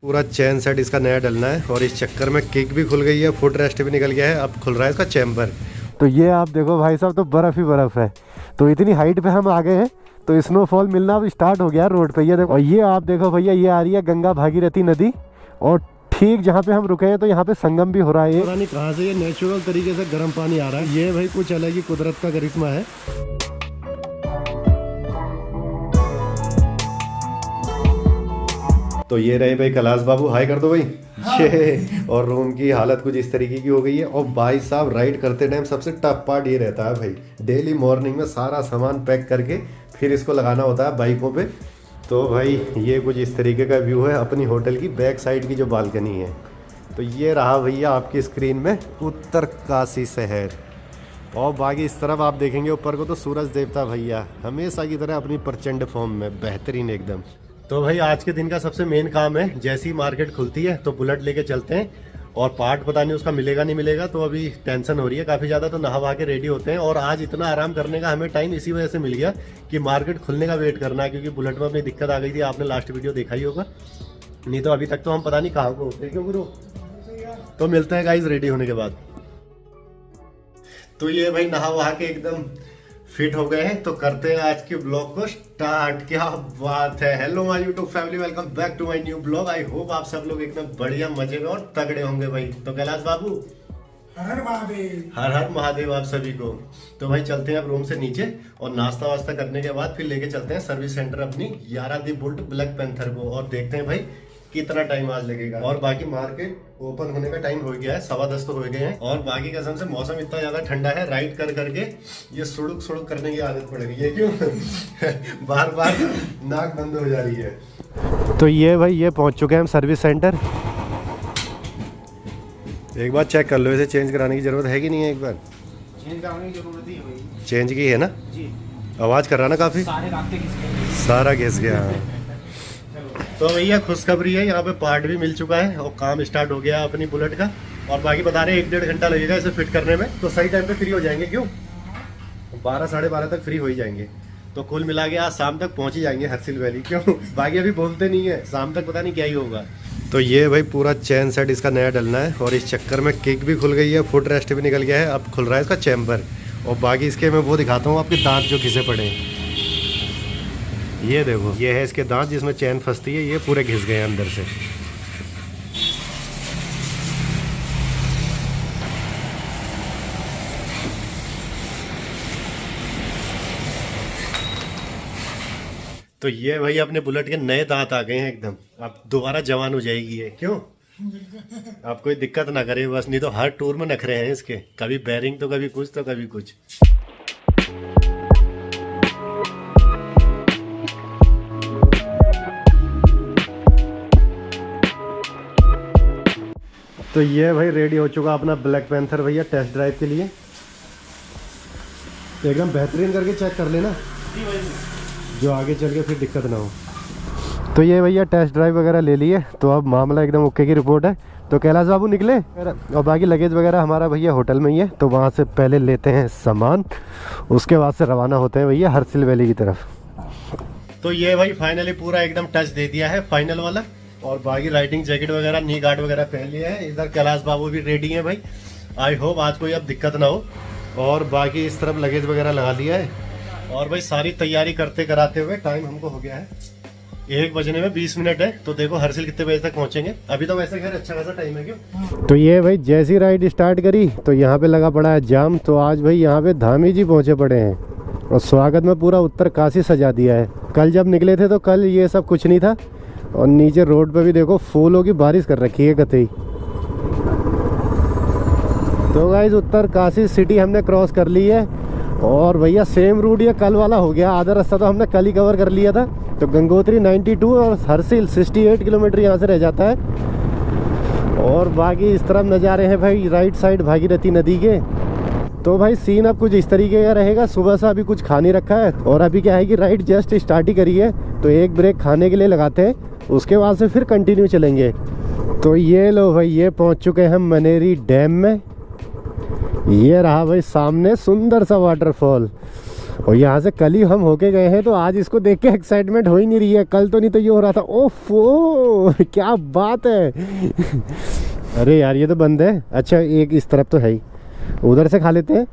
पूरा चैन सेट इसका नया डलना है और इस चक्कर में किक भी खुल गई है, फुट रेस्ट भी निकल गया है, अब खुल रहा है इसका चैम्बर। तो ये आप देखो भाई साहब, तो बर्फ़ ही बर्फ़ है। तो इतनी हाइट पे हम आ गए हैं, तो स्नोफॉल मिलना अब स्टार्ट हो गया रोड पे। ये देखो, और ये आप देखो भैया, ये आ रही है गंगा भागीरथी नदी और ठीक जहाँ पे हम रुके हैं तो यहाँ पे संगम भी हो रहा है। पता नहीं कहाँ से ये नेचुरल तरीके से गर्म पानी आ रहा है। ये भाई कुछ अलग ही कुदरत का करिश्मा है। तो ये रहे भाई कैलाश बाबू, हाय कर दो भाई। ये और रूम की हालत कुछ इस तरीके की हो गई है। और भाई साहब राइड करते टाइम सबसे टफ पार्ट ये रहता है भाई, डेली मॉर्निंग में सारा सामान पैक करके फिर इसको लगाना होता है बाइकों पे। तो भाई ये कुछ इस तरीके का व्यू है अपनी होटल की बैक साइड की जो बालकनी है। तो ये रहा भैया आपकी स्क्रीन में उत्तरकाशी शहर, और बाकी इस तरफ आप देखेंगे ऊपर को तो सूरज देवता भैया हमेशा की तरह अपनी प्रचंड फॉर्म में, बेहतरीन एकदम। तो भाई आज के दिन का सबसे मेन काम है, जैसी मार्केट खुलती है तो बुलेट लेके चलते हैं, और पार्ट पता नहीं उसका मिलेगा नहीं मिलेगा, तो अभी टेंशन हो रही है काफ़ी ज़्यादा। तो नहा के रेडी होते हैं, और आज इतना आराम करने का हमें टाइम इसी वजह से मिल गया कि मार्केट खुलने का वेट करना है, क्योंकि बुलेट में अपनी दिक्कत आ गई थी, आपने लास्ट वीडियो देखा ही होगा। नहीं तो अभी तक तो हम पता नहीं कहाँ को होते, क्यों गुरु। तो मिलते हैं गाइज रेडी होने के बाद। तो ये भाई नहा के एकदम फिट हो गए हैं, तो करते हैं आज के ब्लॉग को स्टार्ट। क्या बात है। Hello my YouTube family, welcome back to my new blog. I hope आप सब लोग एकदम बढ़िया मजे में और तगड़े होंगे भाई। तो कैलाश बाबू हर हर महादेव, हर हर महादेव आप सभी को। तो भाई चलते हैं अब रूम से नीचे, और नाश्ता वास्ता करने के बाद फिर लेके चलते हैं सर्विस सेंटर अपनी 11 बुल्ट ब्लैक पैंथर को, और देखते हैं भाई कितना टाइम आज लगेगा। और बाकी मार्केट ओपन होने का टाइम हो गया है, 10:15 तो हो गए हैं। और बाकी कसम से मौसम इतना ज्यादा ठंडा है, राइड कर करके ये सुड़ुक सुड़ुक करने की आदत पड़ गई है। क्यों बार बार नाक बंद हो जा रही है। तो ये भाई ये पहुंच चुके हैं हम सर्विस सेंटर। एक बार चेक कर लो, इसे चेंज कराने की जरूरत है कि नहीं है। एक बार चेंज कराने की जरूरत ही है। चेंज की है ना जी। आवाज कर रहा ना काफी, सारा घिस गया। तो भैया खुशखबरी है, यहाँ पे पार्ट भी मिल चुका है और काम स्टार्ट हो गया अपनी बुलेट का। और बाकी बता रहे 1-1.5 घंटा लगेगा इसे फिट करने में, तो सही टाइम पे फ्री हो जाएंगे। क्यों 12 साढ़े 12 तक फ्री हो ही जाएंगे। तो कुल मिला के आज शाम तक पहुँच ही जाएंगे हरसिल वैली। क्यों बाकी अभी बोलते नहीं है, शाम तक पता नहीं क्या ही होगा। तो ये भाई पूरा चैन सेट इसका नया डलना है, और इस चक्कर में किक भी खुल गई है, फुट रेस्ट भी निकल गया है, अब खुल रहा है इसका चैम्बर। और बाकी इसके मैं वो दिखाता हूँ, आपके दांत जो घिसे पड़े हैं। ये देखो, ये है इसके दांत जिसमें चैन फंसती है, ये पूरे घिस गए हैं अंदर से। तो ये भाई अपने बुलेट के नए दांत आ गए हैं एकदम, अब दोबारा जवान हो जाएगी है। क्यों आप कोई दिक्कत ना करे बस, नहीं तो हर टूर में नखरे हैं इसके, कभी बेरिंग तो कभी कुछ तो कभी कुछ। तो ये भाई रेडी हो चुका अपना ब्लैक पैंथर भैया टेस्ट ड्राइव के लिए। तो एकदम बेहतरीन करके चेक कर लेना, जो आगे चल के फिर दिक्कत ना हो। तो ये भैया टेस्ट ड्राइव वगैरह ले लिए, तो अब मामला एकदम ओके की रिपोर्ट है। तो कैलाश बाबू निकले, और बाकी लगेज वगैरह हमारा भैया होटल में ही है, तो वहाँ से पहले लेते हैं सामान, उसके बाद से रवाना होते हैं भैया हरसिल वैली की तरफ। तो ये भाई फाइनली पूरा एकदम टच दे दिया है फाइनल वाला, और बाकी राइडिंग जैकेट वगैरह नी गार्ड वगैरह पहन लिया है। इधर कैलाश बाबू भी रेडी है भाई, आई होप आज कोई अब दिक्कत ना हो। और बाकी इस तरफ लगेज वगैरह लगा लिया है, और भाई सारी तैयारी करते कराते हुए टाइम हमको हो गया है 1 बजने में 20 मिनट है। तो देखो हरसिल कितने बजे तक पहुंचेंगे, अभी तो वैसे खैर अच्छा खासा टाइम है। क्यों तो ये भाई जैसी राइड स्टार्ट करी तो यहाँ पे लगा पड़ा है जाम। तो आज भाई यहाँ पे धामी जी पहुंचे पड़े हैं, और स्वागत में पूरा उत्तरकाशी सजा दिया है। कल जब निकले थे तो कल ये सब कुछ नहीं था, और नीचे रोड पे भी देखो फूलों की बारिश कर रखी है कतई। तो गाइस उत्तरकाशी सिटी हमने क्रॉस कर ली है, और भैया सेम रूट ये कल वाला हो गया, आधा रास्ता तो हमने कल ही कवर कर लिया था। तो गंगोत्री 92 और हरसिल 68 किलोमीटर यहाँ से रह जाता है। और बाकी इस तरफ नज़ारे हैं भाई राइट साइड भागीरथी नदी के। तो भाई सीन अब कुछ इस तरीके का रहेगा, सुबह से अभी कुछ खा नहीं रखा है, और अभी क्या है कि राइड जस्ट स्टार्ट ही करी है, तो एक ब्रेक खाने के लिए लगाते हैं, उसके बाद से फिर कंटिन्यू चलेंगे। तो ये लो भाई ये पहुंच चुके हैं हम मनेरी डैम में। ये रहा भाई सामने सुंदर सा वाटरफॉल, और यहाँ से कल ही हम होके गए हैं, तो आज इसको देख के एक्साइटमेंट हो ही नहीं रही है। कल तो नहीं तो ये हो रहा था ओफो क्या बात है। अरे यार ये तो बंद है। अच्छा एक इस तरफ तो है ही, उधर से खा लेते हैं।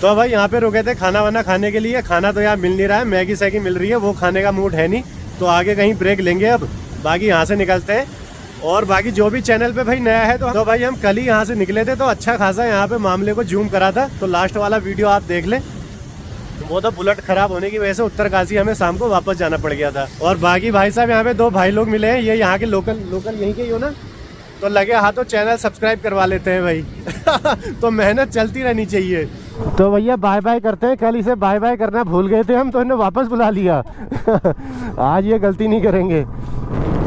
तो भाई यहाँ पे रुके थे खाना वाना खाने के लिए। खाना तो यहाँ मिल नहीं रहा है, मैगी सैगी मिल रही है, वो खाने का मूड है नहीं। तो आगे कहीं ब्रेक लेंगे अब, बाकी यहाँ से निकलते हैं। और बाकी जो भी चैनल पे भाई नया है तो भाई हम कल ही यहाँ से निकले थे, तो अच्छा खासा यहाँ पे मामले को जूम करा था। तो लास्ट वाला वीडियो आप देख लें। वो तो बुलेट खराब होने की वजह से उत्तरकाशी हमें शाम को वापस जाना पड़ गया था। और बाकी भाई साहब यहाँ पे दो भाई लोग मिले हैं, ये यहाँ के लोकल यहीं के ही हो ना, तो लगे हाँ तो चैनल सब्सक्राइब करवा लेते हैं भाई। तो मेहनत चलती रहनी चाहिए। तो भैया बाय बाय करते हैं। कल इसे बाय बाय करना भूल गए थे हम, तो इन्हें वापस बुला लिया। आज ये गलती नहीं करेंगे।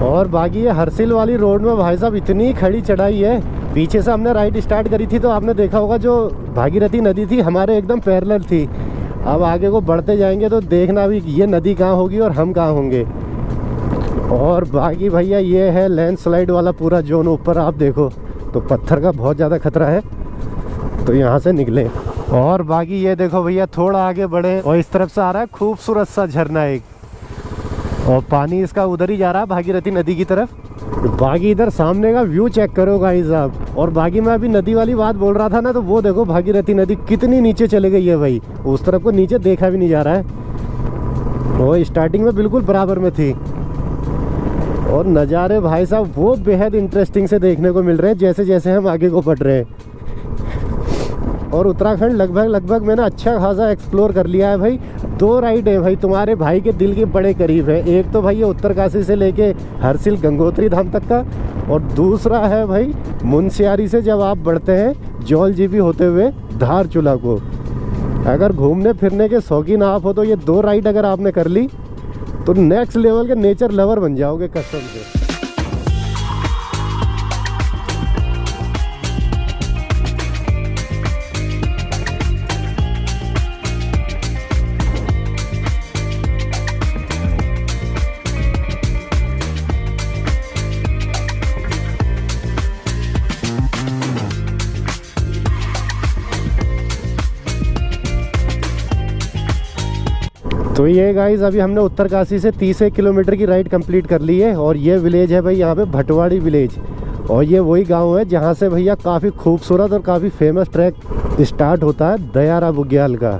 और बाकी ये हरसिल वाली रोड में भाई साहब इतनी खड़ी चढ़ाई है। पीछे से हमने राइड स्टार्ट करी थी, तो आपने देखा होगा जो भागीरथी नदी थी हमारे एकदम पैरेलल थी। अब आगे को बढ़ते जाएंगे तो देखना भी ये नदी कहाँ होगी और हम कहाँ होंगे। और बाकी भैया ये है लैंडस्लाइड वाला पूरा जोन। ऊपर आप देखो तो पत्थर का बहुत ज़्यादा खतरा है, तो यहाँ से निकले। और बाकी ये देखो भैया थोड़ा आगे बढ़े और इस तरफ से आ रहा है खूबसूरत सा झरना एक, और पानी इसका उधर ही जा रहा है भागीरथी नदी की तरफ। बाकी इधर सामने का व्यू चेक करो भाई साहब। और बाकी मैं अभी नदी वाली बात बोल रहा था ना, तो वो देखो भागीरथी नदी कितनी नीचे चले गई है भाई। उस तरफ को नीचे देखा भी नहीं जा रहा है, वो स्टार्टिंग में बिल्कुल बराबर में थी। और नज़ारे भाई साहब वो बेहद इंटरेस्टिंग से देखने को मिल रहे हैं जैसे जैसे हम आगे को बढ़ रहे हैं। और उत्तराखंड लगभग मैंने अच्छा खासा एक्सप्लोर कर लिया है भाई। 2 राइड है भाई, तुम्हारे भाई के दिल के बड़े करीब है। एक तो भाई ये उत्तरकाशी से लेके हरसिल गंगोत्री धाम तक का, और दूसरा है भाई मुनस्यारी से जब आप बढ़ते हैं जौल जीबी होते हुए धारचूला को। अगर घूमने फिरने के शौकीन आप हो तो ये 2 राइड अगर आपने कर ली तो नेक्स्ट लेवल के नेचर लवर बन जाओगे कसम से। तो ये गाइस अभी हमने उत्तरकाशी से 31 किलोमीटर की राइड कंप्लीट कर ली है। और ये विलेज है भाई यहाँ पे भटवाड़ी विलेज, और ये वही गांव है जहाँ से भैया काफ़ी खूबसूरत और काफ़ी फेमस ट्रैक स्टार्ट होता है दयारा बुग्याल का।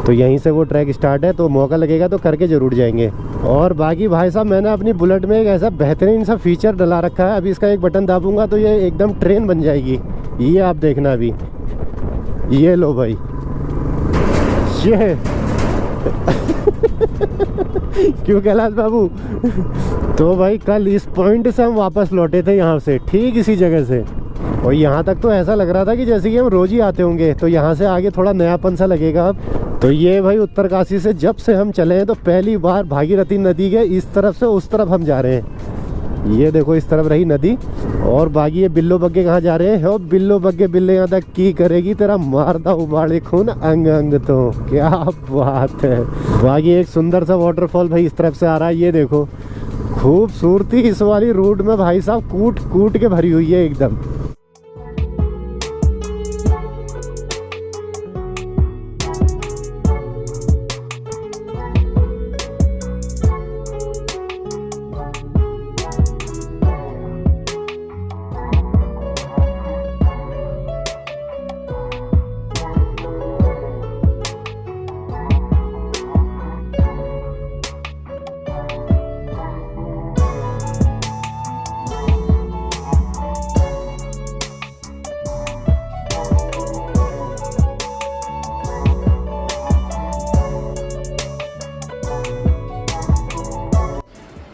तो यहीं से वो ट्रैक स्टार्ट है, तो मौका लगेगा तो करके ज़रूर जाएंगे। और बाकी भाई साहब मैंने अपनी बुलेट में एक ऐसा बेहतरीन सा फीचर डला रखा है, अभी इसका एक बटन दाबूंगा तो ये एकदम ट्रेन बन जाएगी। ये आप देखना अभी, ये लो भाई ये क्यों कैलाश बाबू। तो भाई कल इस पॉइंट से हम वापस लौटे थे यहाँ से, ठीक इसी जगह से। और यहाँ तक तो ऐसा लग रहा था कि जैसे कि हम रोज ही आते होंगे, तो यहाँ से आगे थोड़ा नयापन सा लगेगा अब। तो ये भाई उत्तरकाशी से जब से हम चले हैं तो पहली बार भागीरथी नदी के इस तरफ से उस तरफ हम जा रहे हैं। ये देखो इस तरफ रही नदी। और बाकी ये बिल्लो बग्गे कहाँ जा रहे हैं। और बिल्लो बग्गे बिल्ले यहाँ तक की करेगी तेरा मारदा उबाड़े खून अंग अंग। तो क्या बात है। बाकी एक सुंदर सा वाटरफॉल भाई इस तरफ से आ रहा है, ये देखो खूबसूरती इस वाली रूट में भाई साहब कूट कूट के भरी हुई है एकदम।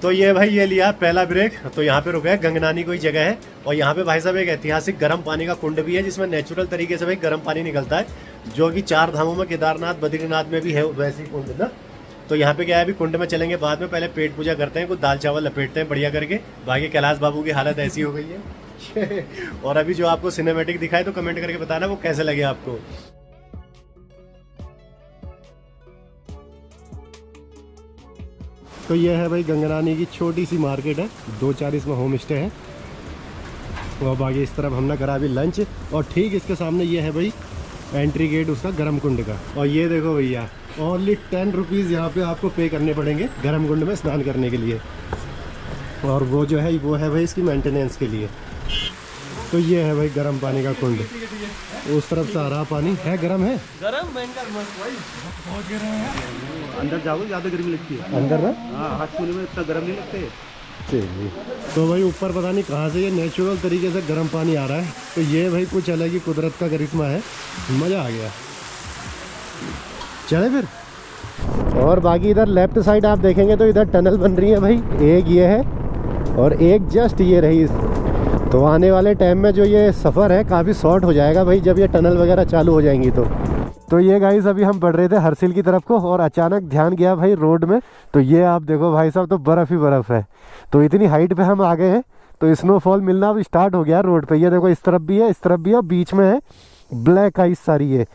तो ये भाई ये लिया पहला ब्रेक। तो यहाँ पे रुके हैं, गंगनानी कोई जगह है। और यहाँ पे भाई साहब एक ऐतिहासिक गर्म पानी का कुंड भी है, जिसमें नेचुरल तरीके से भाई गर्म पानी निकलता है, जो कि 4 धामों में केदारनाथ बद्रीनाथ में भी है वैसे ही कुंड ना। तो यहाँ पे क्या है, अभी कुंड में चलेंगे बाद में, पहले पेट पूजा करते हैं, कुछ दाल चावल लपेटते हैं बढ़िया करके। बाकी कैलाश बाबू की हालत ऐसी हो गई है। और अभी जो आपको सिनेमैटिक दिखाए तो कमेंट करके बताना वो कैसे लगे आपको। तो ये है भाई गंगनानी की छोटी सी मार्केट है, 2-4 इसमें होम स्टे है। और बाकी इस तरफ हमने करा अभी लंच। और ठीक इसके सामने ये है भाई एंट्री गेट उसका गर्म कुंड का। और ये देखो भैया, ओनली 10 रुपीज़ यहाँ पे आपको पे करने पड़ेंगे गर्म कुंड में स्नान करने के लिए। और वो जो है वो है भाई इसकी मेंटेनेंस के लिए। तो ये है भाई गर्म पानी का कुंड, उस तरफ से आ रहा पानी है, गर्म है, गरम बहुत गरम है। अंदर जाओगे ज़्यादा गर्मी लगती है अंदर ना। हाँ, हाथ छूने में इतना गर्म नहीं लगते। चलिए, तो भाई ऊपर पता नहीं कहाँ से ये नेचुरल तरीके से गर्म पानी आ रहा है। तो ये भाई कुछ अलग ही कुदरत का करिश्मा है, मज़ा आ गया। चले फिर। और बाकी इधर लेफ्ट साइड आप देखेंगे तो इधर टनल बन रही है भाई, एक ये है और एक जस्ट ये रही। तो आने वाले टाइम में जो ये सफ़र है काफ़ी शॉर्ट हो जाएगा भाई, जब ये टनल वगैरह चालू हो जाएंगी। तो ये गाइस अभी हम बढ़ रहे थे हरसिल की तरफ को और अचानक ध्यान गया भाई रोड में। तो ये आप देखो भाई साहब, तो बर्फ़ ही बर्फ़ है। तो इतनी हाइट पे हम आ गए हैं, तो स्नोफॉल मिलना अब स्टार्ट हो गया रोड पे। ये देखो इस तरफ भी है, इस तरफ भी है, बीच में है ब्लैक आइस सारी है।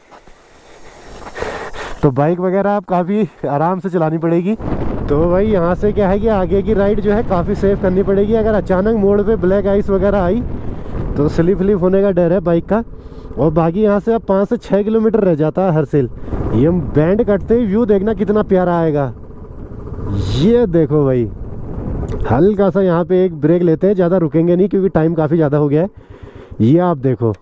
तो बाइक वगैरह आप काफ़ी आराम से चलानी पड़ेगी। तो भाई यहाँ से क्या है कि आगे की राइड जो है काफ़ी सेफ करनी पड़ेगी। अगर अचानक मोड़ पे ब्लैक आइस वगैरह आई तो स्लिप होने का डर है बाइक का। और बाकी यहाँ से अब 5 से 6 किलोमीटर रह जाता है हरसिल। ये बैंड कटते ही व्यू देखना कितना प्यारा आएगा। ये देखो भाई, हल्का सा यहाँ पे एक ब्रेक लेते हैं, ज़्यादा रुकेंगे नहीं क्योंकि टाइम काफ़ी ज़्यादा हो गया है। ये आप देखो,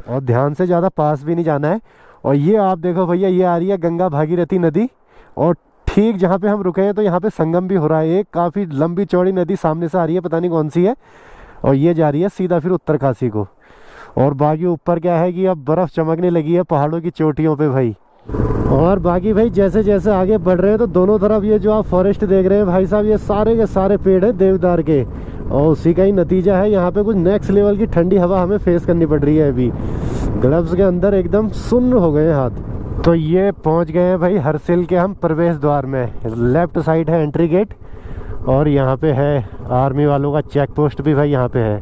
और ध्यान से, ज़्यादा पास भी नहीं जाना है। और ये आप देखो भैया, ये आ रही है गंगा भागीरथी नदी। और ठीक जहाँ पे हम रुके हैं तो यहाँ पे संगम भी हो रहा है। एक काफ़ी लंबी चौड़ी नदी सामने से आ रही है, पता नहीं कौन सी है। और ये जा रही है सीधा फिर उत्तरकाशी को। और बाकी ऊपर क्या है कि अब बर्फ़ चमकने लगी है पहाड़ों की चोटियों पे भाई। और बाकी भाई जैसे जैसे आगे बढ़ रहे हैं तो दोनों तरफ ये जो आप फॉरेस्ट देख रहे हैं भाई साहब, ये सारे के सारे पेड़ हैं देवदार के। और उसी का ही नतीजा है, यहाँ पे कुछ नेक्स्ट लेवल की ठंडी हवा हमें फेस करनी पड़ रही है। अभी ग्लव्स के अंदर एकदम सुन्न हो गए हाथ। तो ये पहुँच गए हैं भाई हरसिल के हम प्रवेश द्वार में। लेफ्ट साइड है एंट्री गेट और यहाँ पे है आर्मी वालों का चेक पोस्ट भी भाई यहाँ पे है।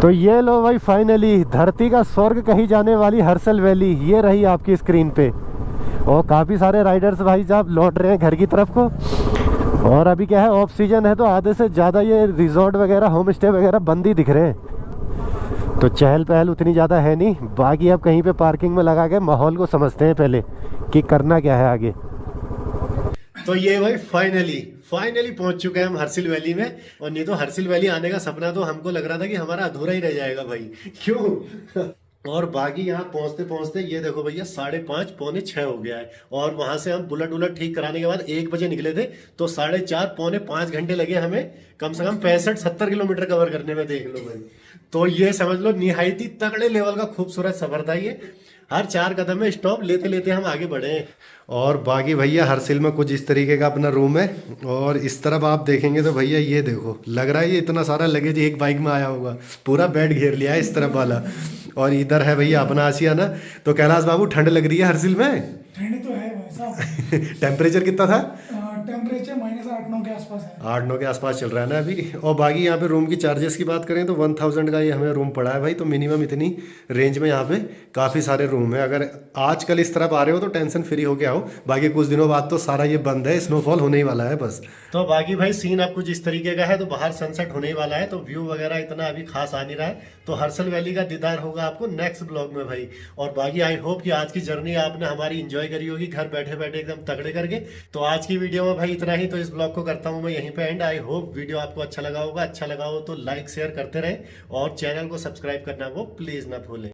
तो ये लो भाई, फाइनली धरती का स्वर्ग कही जाने वाली हरसिल वैली ये रही आपकी स्क्रीन पे। और काफ़ी सारे राइडर्स भाई साहब लौट रहे हैं घर की तरफ को। और अभी क्या है, ऑफ सीजन है तो आधे से ज़्यादा ये रिजॉर्ट वगैरह, होम स्टे वगैरह बंद ही दिख रहे हैं। तो चहल पहल उतनी ज़्यादा है नहीं। बाकी अब कहीं पे पार्किंग में लगा के माहौल को समझते हैं पहले कि करना क्या है आगे। तो ये भाई फाइनली पहुंच चुके हैं हम हरसिल वैली में। और नहीं तो हरसिल वैली आने का सपना तो हमको लग रहा था कि हमारा अधूरा ही रह जाएगा भाई, क्यों। और बाकी यहाँ पहुंचते पहुंचते ये देखो भैया 5:30 पौने 6 हो गया है। और वहां से हम बुलेट ठीक कराने के बाद 1 बजे निकले थे, तो 4:30 पौने 5 घंटे लगे हमें कम से कम 65-70 किलोमीटर कवर करने में, देख लो भाई। तो ये समझ लो निहायती तगड़े लेवल का खूबसूरत सफर था ये। हर 4 कदम में स्टॉप लेते लेते हम आगे बढ़े। और बाकी भैया हरसिल में कुछ इस तरीके का अपना रूम है। और इस तरफ आप देखेंगे तो भैया ये देखो, लग रहा है ये इतना सारा लगेज एक बाइक में आया होगा, पूरा बेड घेर लिया है इस तरफ वाला। और इधर है भैया अपना आशियाना। तो कैलाश बाबू, ठंड लग रही है हरसिल में? ठंड तो है भाई साहब। टेम्परेचर कितना था? टेम्परेचर -8-9 के आसपास है। 8-9 के आसपास चल रहा है ना अभी। और बाकी यहाँ पे रूम की चार्जेस की बात करें तो 1000 का ये हमें रूम पड़ा है भाई। तो मिनिमम इतनी रेंज में यहाँ पे काफ़ी सारे रूम है। अगर आजकल इस तरफ आ रहे हो तो टेंशन फ्री होके आओ। बाकी कुछ दिनों बाद तो सारा ये बंद है, स्नोफॉल होने ही वाला है बस। तो बाकी भाई सीन अब कुछ इस तरीके का है। तो बाहर सनसेट होने ही वाला है, तो व्यू वगैरह इतना अभी खास आ नहीं रहा है। तो हरसिल वैली का दीदार होगा आपको नेक्स्ट ब्लॉग में भाई। और बाकी आई होप कि आज की जर्नी आपने हमारी इंजॉय करी होगी घर बैठे बैठे एकदम तगड़े करके। तो आज की वीडियो में भाई इतना ही। तो इस ब्लॉग को करता हूँ मैं यहीं पे एंड। आई होप वीडियो आपको अच्छा लगा होगा। अच्छा लगा हो तो लाइक शेयर करते रहें और चैनल को सब्सक्राइब करना वो प्लीज ना भूलें।